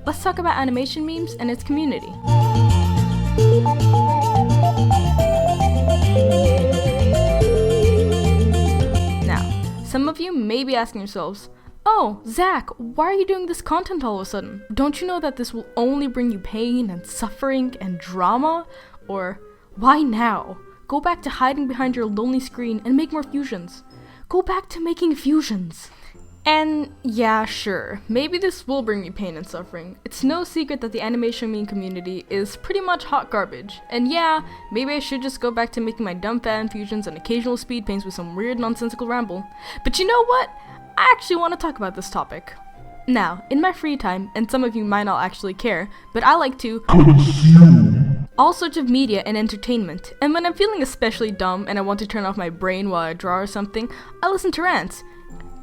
let's talk about animation memes and its community. Now, some of you may be asking yourselves, oh, Zach, why are you doing this content all of a sudden? Don't you know that this will only bring you pain and suffering and drama? Or, why now? Go back to hiding behind your lonely screen and make more fusions. Go back to making fusions. And yeah, sure, maybe this will bring me pain and suffering. It's no secret that the animation meme community is pretty much hot garbage. And yeah, maybe I should just go back to making my dumb fan fusions and occasional speed paints with some weird nonsensical ramble. But you know what? I actually want to talk about this topic. Now, in my free time, and some of you might not actually care, but I like to consume all sorts of media and entertainment. And when I'm feeling especially dumb and I want to turn off my brain while I draw or something, I listen to rants.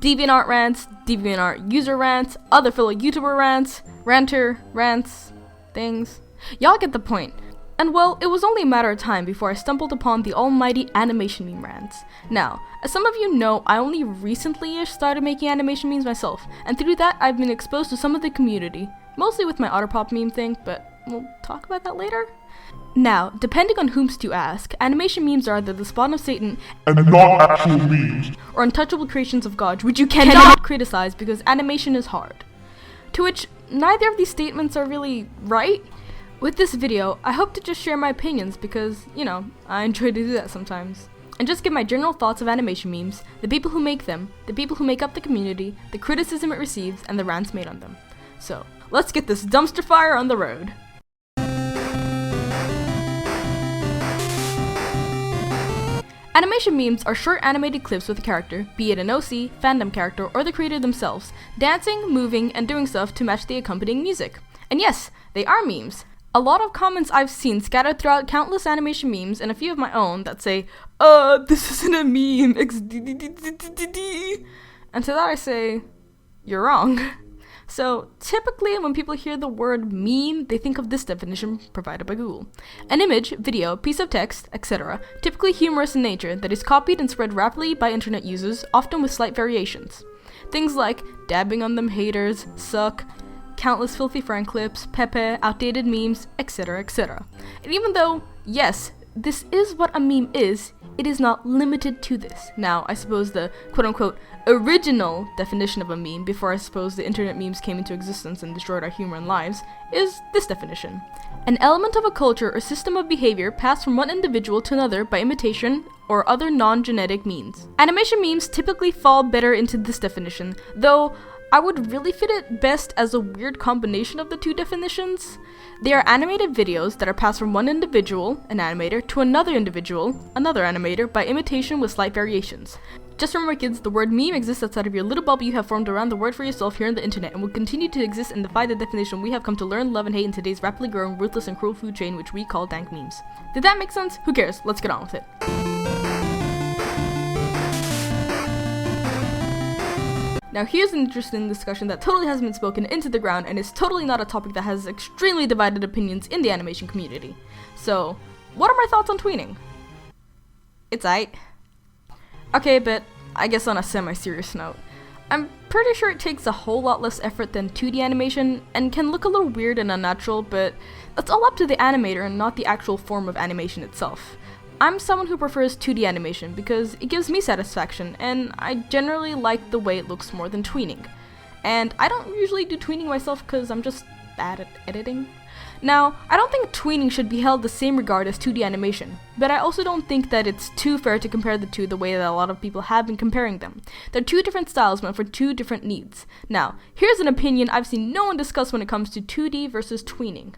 DeviantArt rants, DeviantArt user rants, other fellow YouTuber rants, ranter rants, things. Y'all get the point. And well, it was only a matter of time before I stumbled upon the almighty animation meme rants. Now, as some of you know, I only recently-ish started making animation memes myself, and through that I've been exposed to some of the community, mostly with my Otterpop meme thing, but we'll talk about that later. Now, depending on whomst you ask, animation memes are either the spawn of Satan and not actual memes, or untouchable creations of God, which you cannot criticize because animation is hard. To which, neither of these statements are really right. With this video, I hope to just share my opinions because, you know, I enjoy to do that sometimes. And just give my general thoughts of animation memes, the people who make them, the people who make up the community, the criticism it receives, and the rants made on them. So, let's get this dumpster fire on the road. Animation memes are short animated clips with a character, be it an OC, fandom character, or the creator themselves, dancing, moving, and doing stuff to match the accompanying music. And yes, they are memes. A lot of comments I've seen scattered throughout countless animation memes and a few of my own that say, this isn't a meme, and to that I say, you're wrong. So, typically when people hear the word meme, they think of this definition provided by Google. An image, video, piece of text, etc., typically humorous in nature, that is copied and spread rapidly by internet users, often with slight variations. Things like dabbing on them haters, suck, countless filthy friend clips, pepe, outdated memes, etc., etc. And even though, yes, this is what a meme is, it is not limited to this. Now, I suppose the quote-unquote original definition of a meme, before I suppose the internet memes came into existence and destroyed our humor and lives, is this definition. An element of a culture or system of behavior passed from one individual to another by imitation or other non-genetic means. Animation memes typically fall better into this definition, though I would really fit it best as a weird combination of the two definitions. They are animated videos that are passed from one individual, an animator, to another individual, another animator, by imitation with slight variations. Just remember kids, the word meme exists outside of your little bubble you have formed around the word for yourself here on the internet and will continue to exist and defy the definition we have come to learn, love, and hate in today's rapidly growing, ruthless, and cruel food chain which we call dank memes. Did that make sense? Who cares? Let's get on with it. Now here's an interesting discussion that totally hasn't been spoken into the ground and is totally not a topic that has extremely divided opinions in the animation community. So, what are my thoughts on tweening? It's aight. Okay, but I guess on a semi-serious note, I'm pretty sure it takes a whole lot less effort than 2D animation and can look a little weird and unnatural, but that's all up to the animator and not the actual form of animation itself. I'm someone who prefers 2D animation because it gives me satisfaction, and I generally like the way it looks more than tweening. And I don't usually do tweening myself because I'm just bad at editing. Now, I don't think tweening should be held the same regard as 2D animation, but I also don't think that it's too fair to compare the two the way that a lot of people have been comparing them. They're two different styles meant for two different needs. Now, here's an opinion I've seen no one discuss when it comes to 2D versus tweening.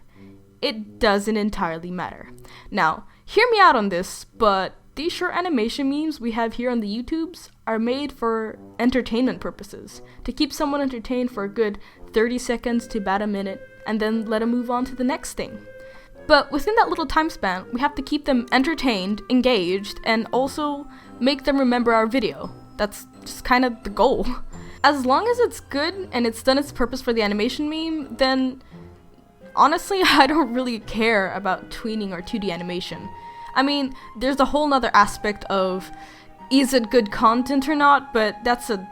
It doesn't entirely matter. Now, hear me out on this, but these short animation memes we have here on the YouTubes are made for entertainment purposes, to keep someone entertained for a good 30 seconds to about a minute, and then let them move on to the next thing. But within that little time span, we have to keep them entertained, engaged, and also make them remember our video. That's just kind of the goal. As long as it's good and it's done its purpose for the animation meme, then honestly, I don't really care about tweening or 2D animation. I mean, there's a whole nother aspect of, is it good content or not, but that's a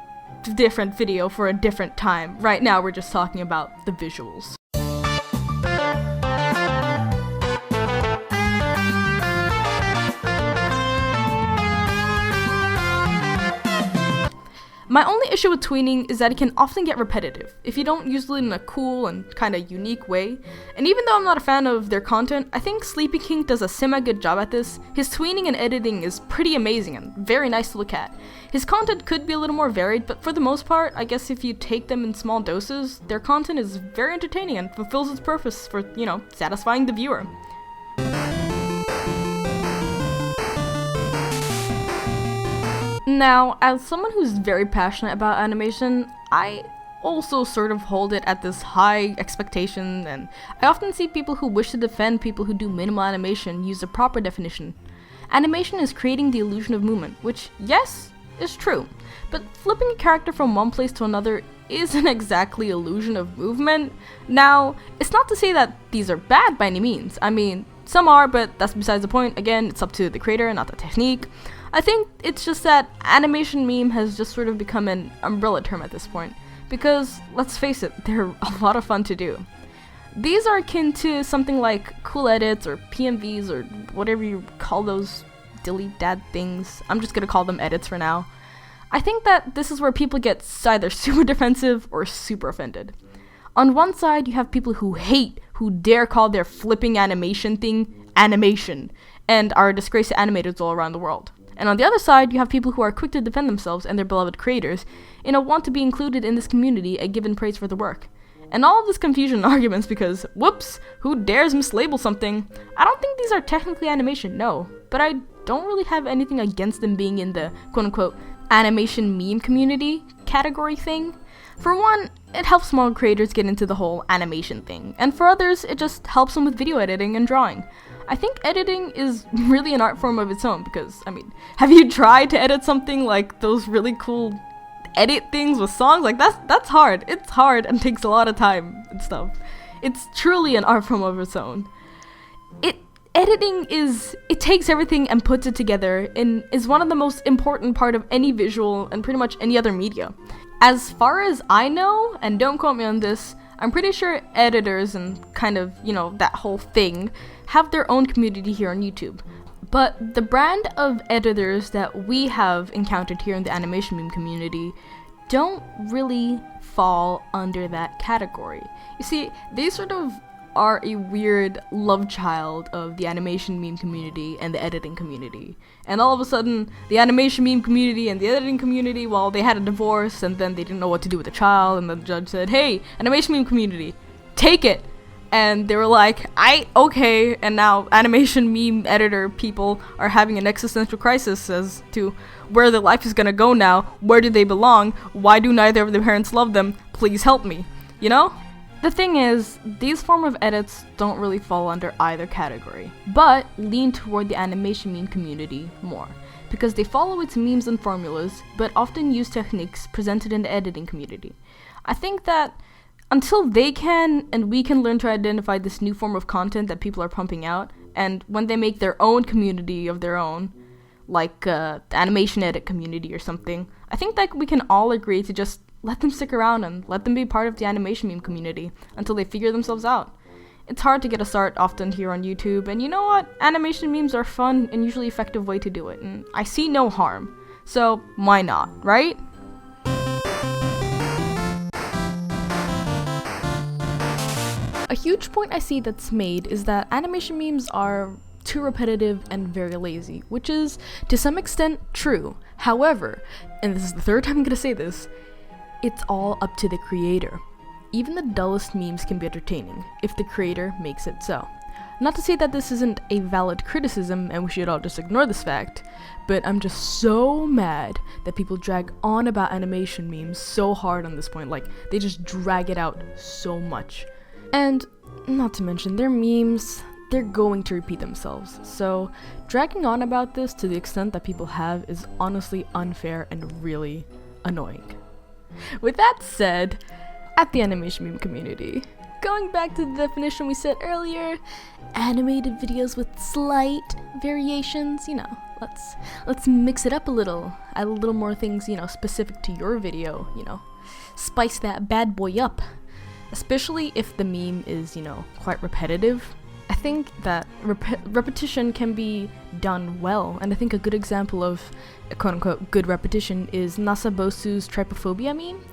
different video for a different time. Right now, we're just talking about the visuals. My only issue with tweening is that it can often get repetitive if you don't use it in a cool and kind of unique way. And even though I'm not a fan of their content, I think Sleepy King does a semi-good job at this. His tweening and editing is pretty amazing and very nice to look at. His content could be a little more varied, but for the most part, I guess if you take them in small doses, their content is very entertaining and fulfills its purpose for, satisfying the viewer. Now, as someone who's very passionate about animation, I also sort of hold it at this high expectation, and I often see people who wish to defend people who do minimal animation use a proper definition. Animation is creating the illusion of movement, which, yes, is true, but flipping a character from one place to another isn't exactly illusion of movement. Now, it's not to say that these are bad by any means. I mean, some are, but that's besides the point. Again, it's up to the creator, not the technique. I think it's just that animation meme has just sort of become an umbrella term at this point, because, let's face it, they're a lot of fun to do. These are akin to something like cool edits or PMVs or whatever you call those dilly-dad things. I'm just gonna call them edits for now. I think that this is where people get either super defensive or super offended. On one side, you have people who dare call their flipping animation thing animation, and are a disgrace to animators all around the world. And on the other side, you have people who are quick to defend themselves and their beloved creators, and want to be included in this community and given praise for the work. And all of this confusion and arguments because, whoops, who dares mislabel something? I don't think these are technically animation, no, but I don't really have anything against them being in the quote-unquote animation meme community category thing. For one, it helps small creators get into the whole animation thing, and for others, it just helps them with video editing and drawing. I think editing is really an art form of its own because, have you tried to edit something like those really cool edit things with songs? Like, that's hard. It's hard and takes a lot of time and stuff. It's truly an art form of its own. Editing it takes everything and puts it together and is one of the most important part of any visual and pretty much any other media. As far as I know, and don't quote me on this, I'm pretty sure editors and kind of, that whole thing have their own community here on YouTube. But the brand of editors that we have encountered here in the animation meme community don't really fall under that category. You see, they sort of are a weird love child of the animation meme community and the editing community. And all of a sudden, the animation meme community and the editing community, well, they had a divorce and then they didn't know what to do with the child, and the judge said, hey, animation meme community, take it! And they were like, okay, and now animation meme editor people are having an existential crisis as to where their life is gonna go now, where do they belong, why do neither of their parents love them, please help me, The thing is, these form of edits don't really fall under either category, but lean toward the animation meme community more, because they follow its memes and formulas, but often use techniques presented in the editing community. I think that until they can and we can learn to identify this new form of content that people are pumping out, and when they make their own community of their own, like the animation edit community or something, I think that we can all agree to just let them stick around and let them be part of the animation meme community until they figure themselves out. It's hard to get a start often here on YouTube, and you know what? Animation memes are fun and usually effective way to do it, and I see no harm. So why not, right? A huge point I see that's made is that animation memes are too repetitive and very lazy, which is, to some extent, true. However, and this is the third time I'm gonna say this, it's all up to the creator. Even the dullest memes can be entertaining, if the creator makes it so. Not to say that this isn't a valid criticism and we should all just ignore this fact, but I'm just so mad that people drag on about animation memes so hard on this point, like, they just drag it out so much. And, not to mention, their memes, they're going to repeat themselves, so dragging on about this to the extent that people have is honestly unfair and really annoying. With that said, at the animation meme community, going back to the definition we said earlier, animated videos with slight variations, let's mix it up a little, add a little more things, specific to your video, spice that bad boy up. Especially if the meme is, quite repetitive. I think that repetition can be done well, and I think a good example of a quote-unquote good repetition is Nasabosu's trypophobia meme,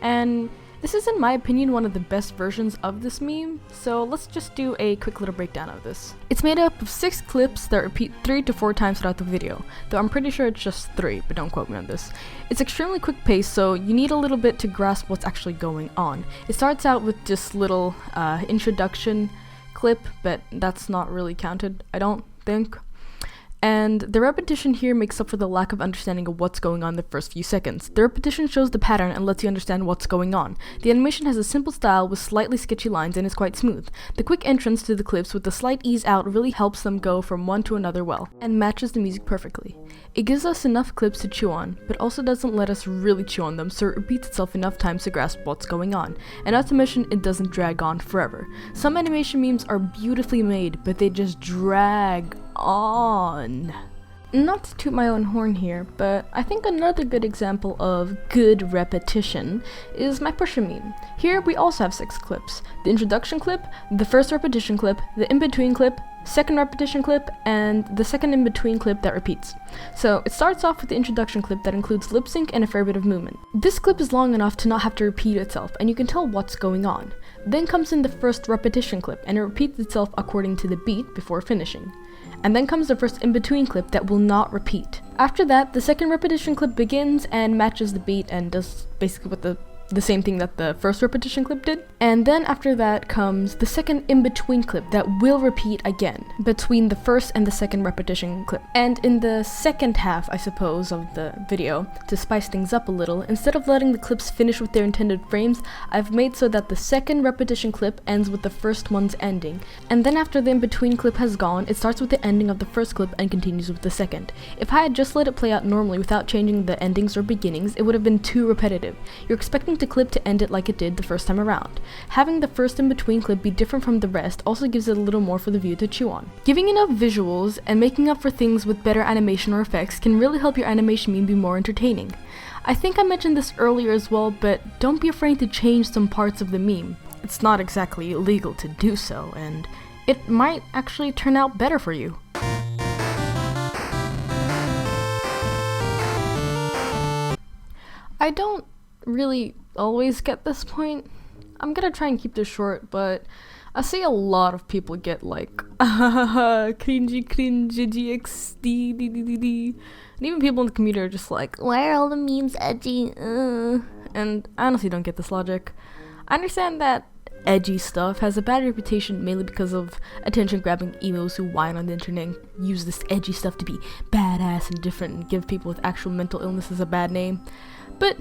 and this is, in my opinion, one of the best versions of this meme, so let's just do a quick little breakdown of this. It's made up of 6 clips that repeat 3 to 4 times throughout the video, though I'm pretty sure it's just 3, but don't quote me on this. It's extremely quick paced, so you need a little bit to grasp what's actually going on. It starts out with this little introduction clip, but that's not really counted, I don't think. And the repetition here makes up for the lack of understanding of what's going on in the first few seconds. The repetition shows the pattern and lets you understand what's going on. The animation has a simple style with slightly sketchy lines and is quite smooth. The quick entrance to the clips with the slight ease out really helps them go from one to another well, and matches the music perfectly. It gives us enough clips to chew on, but also doesn't let us really chew on them, so it repeats itself enough times to grasp what's going on. And not to mention, it doesn't drag on forever. Some animation memes are beautifully made, but they just drag on. Not to toot my own horn here, but I think another good example of good repetition is my Pusher meme. Here we also have 6 clips. The introduction clip, the first repetition clip, the in-between clip, second repetition clip, and the second in-between clip that repeats. So it starts off with the introduction clip that includes lip sync and a fair bit of movement. This clip is long enough to not have to repeat itself, and you can tell what's going on. Then comes in the first repetition clip, and it repeats itself according to the beat before finishing. And then comes the first in-between clip that will not repeat. After that, the second repetition clip begins and matches the beat and does basically what the same thing that the first repetition clip did. And then after that comes the second in-between clip that will repeat again between the first and the second repetition clip. And in the second half, I suppose, of the video, to spice things up a little, instead of letting the clips finish with their intended frames, I've made so that the second repetition clip ends with the first one's ending. And then after the in-between clip has gone, it starts with the ending of the first clip and continues with the second. If I had just let it play out normally without changing the endings or beginnings, it would have been too repetitive. You're expecting the clip to end it like it did the first time around. Having the first in-between clip be different from the rest also gives it a little more for the viewer to chew on. Giving enough visuals and making up for things with better animation or effects can really help your animation meme be more entertaining. I think I mentioned this earlier as well, but don't be afraid to change some parts of the meme. It's not exactly illegal to do so, and it might actually turn out better for you. I don't really always get this point. I'm gonna try and keep this short, but I see a lot of people get like cringy GXD. And even people in the community are just like, why are all the memes edgy? And I honestly don't get this logic. I understand that edgy stuff has a bad reputation mainly because of attention-grabbing emos who whine on the internet and use this edgy stuff to be badass and different and give people with actual mental illnesses a bad name. But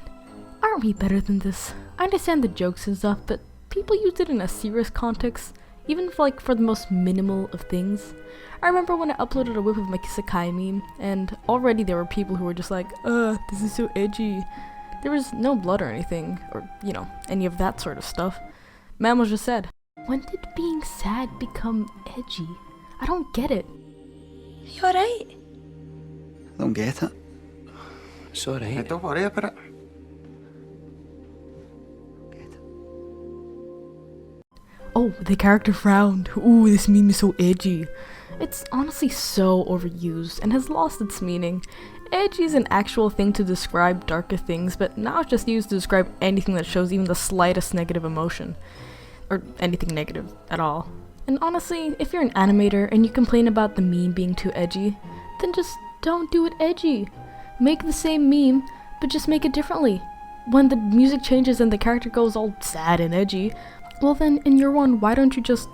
aren't we better than this? I understand the jokes and stuff, but people use it in a serious context, even for the most minimal of things. I remember when I uploaded a whip of my Kisakai meme, and already there were people who were just like, this is so edgy. There was no blood or anything, or, any of that sort of stuff. Man was just sad. When did being sad become edgy? I don't get it. You alright? I don't get it. It's alright. Don't worry about it. Oh, the character frowned. Ooh, this meme is so edgy. It's honestly so overused and has lost its meaning. Edgy is an actual thing to describe darker things, but now it's just used to describe anything that shows even the slightest negative emotion. Or anything negative at all. And honestly, if you're an animator and you complain about the meme being too edgy, then just don't do it edgy. Make the same meme, but just make it differently. When the music changes and the character goes all sad and edgy, well then, in year one, why don't you just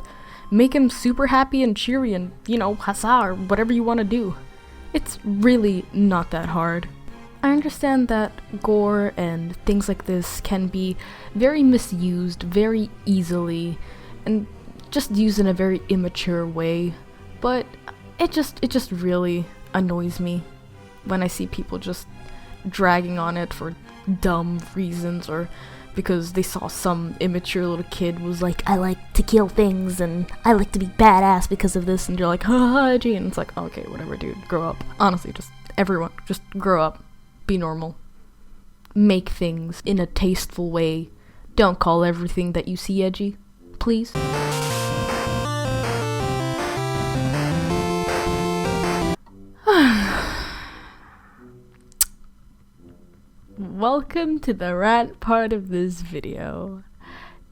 make him super happy and cheery and, huzzah, or whatever you want to do. It's really not that hard. I understand that gore and things like this can be very misused very easily, and just used in a very immature way, but it just really annoys me when I see people just dragging on it for dumb reasons, or because they saw some immature little kid was like, I like to kill things and I like to be badass because of this, and you're like, haha, edgy, and it's like, okay, whatever, dude, grow up. Honestly, everyone, just grow up. Be normal. Make things in a tasteful way. Don't call everything that you see edgy, please. welcome to the rant part of this video.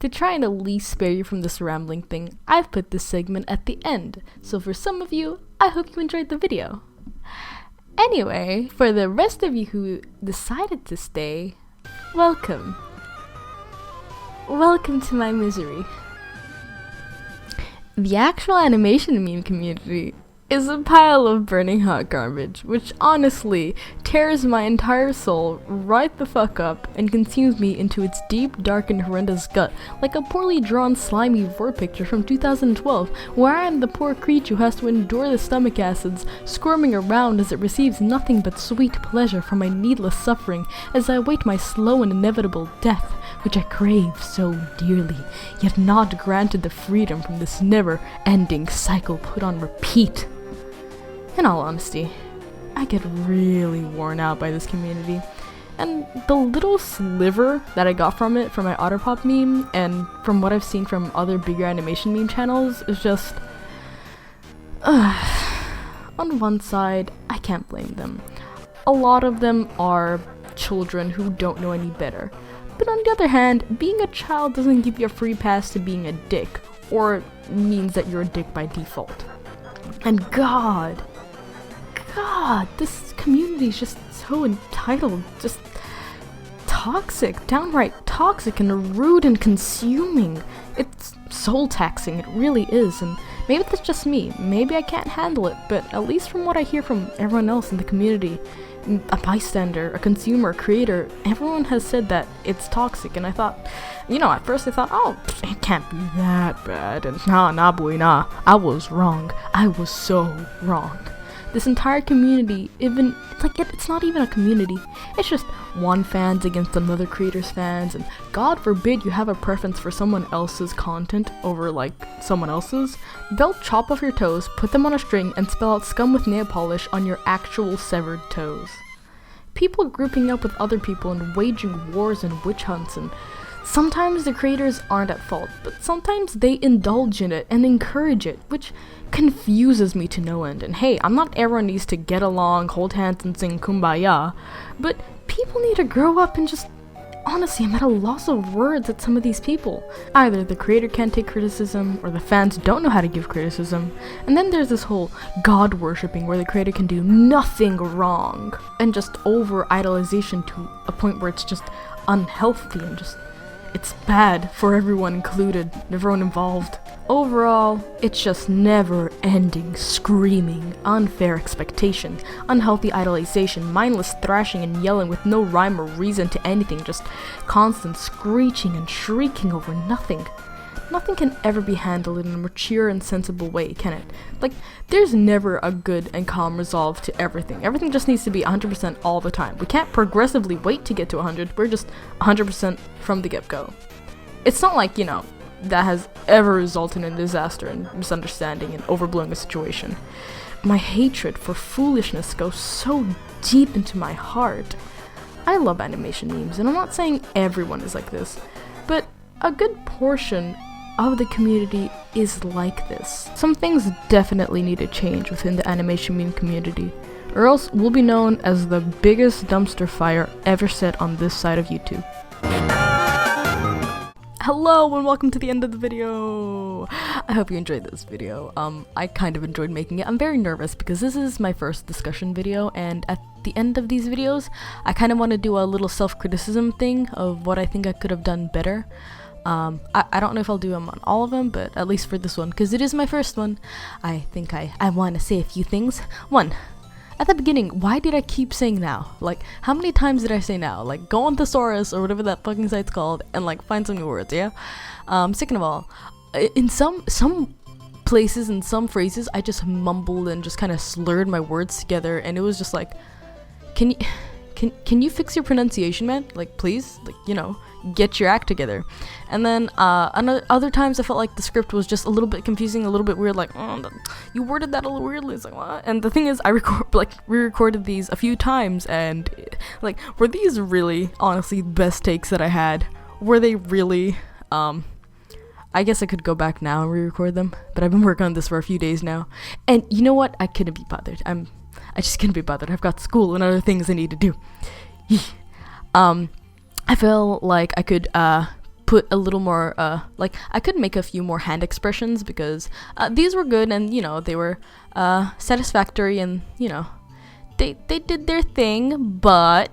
To try and at least spare you from this rambling thing, I've put this segment at the end, so for some of you, I hope you enjoyed the video. Anyway, for the rest of you who decided to stay, welcome. Welcome to my misery. The actual animation meme community is a pile of burning hot garbage, which honestly tears my entire soul right the fuck up and consumes me into its deep, dark, and horrendous gut, like a poorly drawn slimy vor picture from 2012, where I am the poor creature who has to endure the stomach acids, squirming around as it receives nothing but sweet pleasure from my needless suffering as I await my slow and inevitable death, which I crave so dearly, yet not granted the freedom from this never-ending cycle put on repeat. In all honesty, I get really worn out by this community, and the little sliver that I got from it from my Otterpop meme, and from what I've seen from other bigger animation meme channels, is just... on one side, I can't blame them. A lot of them are children who don't know any better. But on the other hand, being a child doesn't give you a free pass to being a dick, or means that you're a dick by default. And God, this community is just so entitled, just toxic, downright toxic and rude and consuming. It's soul taxing, it really is, and maybe that's just me, maybe I can't handle it, but at least from what I hear from everyone else in the community, a bystander, a consumer, a creator, everyone has said that it's toxic, and I thought, at first I thought, oh, it can't be that bad, and nah boy, I was wrong, I was so wrong. This entire community, it's not even a community, it's just one fans against another creator's fans, and God forbid you have a preference for someone else's content over someone else's, they'll chop off your toes, put them on a string, and spell out scum with nail polish on your actual severed toes. People grouping up with other people and waging wars and witch hunts, and sometimes the creators aren't at fault, but sometimes they indulge in it and encourage it, which confuses me to no end. And hey, I'm not everyone needs to get along, hold hands, and sing kumbaya, but people need to grow up and just... Honestly, I'm at a loss of words at some of these people. Either the creator can't take criticism, or the fans don't know how to give criticism, and then there's this whole god worshipping where the creator can do nothing wrong, and just over-idolization to a point where it's just unhealthy and just... it's bad for everyone included, everyone involved. Overall, it's just never-ending screaming, unfair expectation, unhealthy idolization, mindless thrashing and yelling with no rhyme or reason to anything, just constant screeching and shrieking over nothing. Nothing can ever be handled in a mature and sensible way, can it? There's never a good and calm resolve to everything. Everything just needs to be 100% all the time. We can't progressively wait to get to 100, we're just 100% from the get-go. It's not like, that has ever resulted in disaster and misunderstanding and overblowing a situation. My hatred for foolishness goes so deep into my heart. I love animation memes, and I'm not saying everyone is like this, but a good portion of the community is like this. Some things definitely need to change within the animation meme community, or else we'll be known as the biggest dumpster fire ever set on this side of YouTube. Hello and welcome to the end of the video! I hope you enjoyed this video. I kind of enjoyed making it. I'm very nervous because this is my first discussion video, and at the end of these videos, I kind of want to do a little self-criticism thing of what I think I could have done better. I don't know if I'll do them on all of them, but at least for this one, because it is my first one, I think I want to say a few things. One, at the beginning, why did I keep saying now? How many times did I say now? Go on Thesaurus or whatever that fucking site's called and find some new words, yeah? Second of all, in some places and some phrases, I just mumbled and just kind of slurred my words together, and it was just can you fix your pronunciation, man? Please? Get your act together. And then other times I felt like the script was just a little bit confusing, a little bit weird, you worded that a little weirdly. It's what? And the thing is, I re-recorded these a few times, and were these really honestly the best takes that I had? Were they really? I guess I could go back now and re-record them, but I've been working on this for a few days now, and you know what? I couldn't be bothered. I just couldn't be bothered. I've got school and other things I need to do. I feel like I could put a little more like I could make a few more hand expressions, because these were good, and you know, they were satisfactory, and you know, they did their thing, but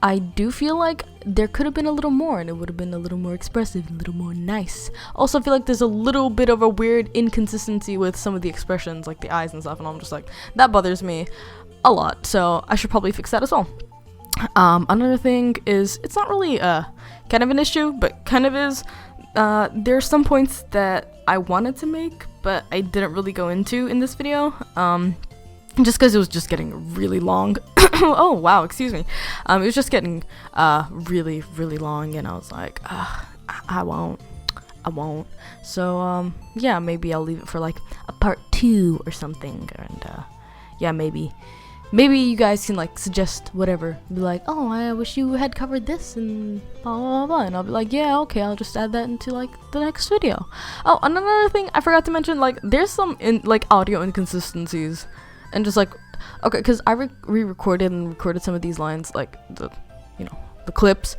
I do feel like there could have been a little more, and it would have been a little more expressive, a little more nice. Also, I feel like there's a little bit of a weird inconsistency with some of the expressions, like the eyes and stuff, and I'm just like, that bothers me a lot, so I should probably fix that as well. Another thing is, it's not really kind of an issue, but kind of is, there's some points that I wanted to make, but I didn't really go into in this video, just because it was just getting really long. Oh wow, excuse me. It was just getting really long, and I was like, I won't. So yeah, maybe I'll leave it for like a part 2 or something, and yeah, maybe you guys can like suggest whatever. Be like, oh, I wish you had covered this and blah blah blah, and I'll be like, yeah, okay, I'll just add that into like the next video. Oh, another thing I forgot to mention, like there's some like audio inconsistencies, and just like, okay, because I re-recorded and recorded some of these lines, like the clips,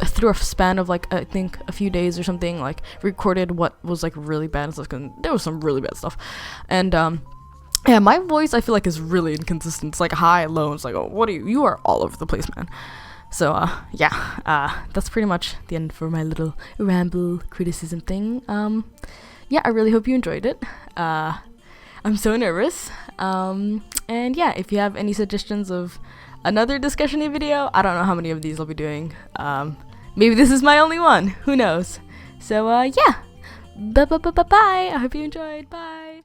through a span of like I think a few days or something. Like recorded what was like really bad and stuff, 'cause there was some really bad stuff, and yeah, my voice I feel like is really inconsistent. It's like high, low. It's like, oh, you are all over the place, man. So yeah, that's pretty much the end for my little ramble criticism thing. Yeah, I really hope you enjoyed it. I'm so nervous. And yeah, if you have any suggestions of another discussion video, I don't know how many of these I'll be doing. Maybe this is my only one. Who knows? So yeah, bye. I hope you enjoyed. Bye.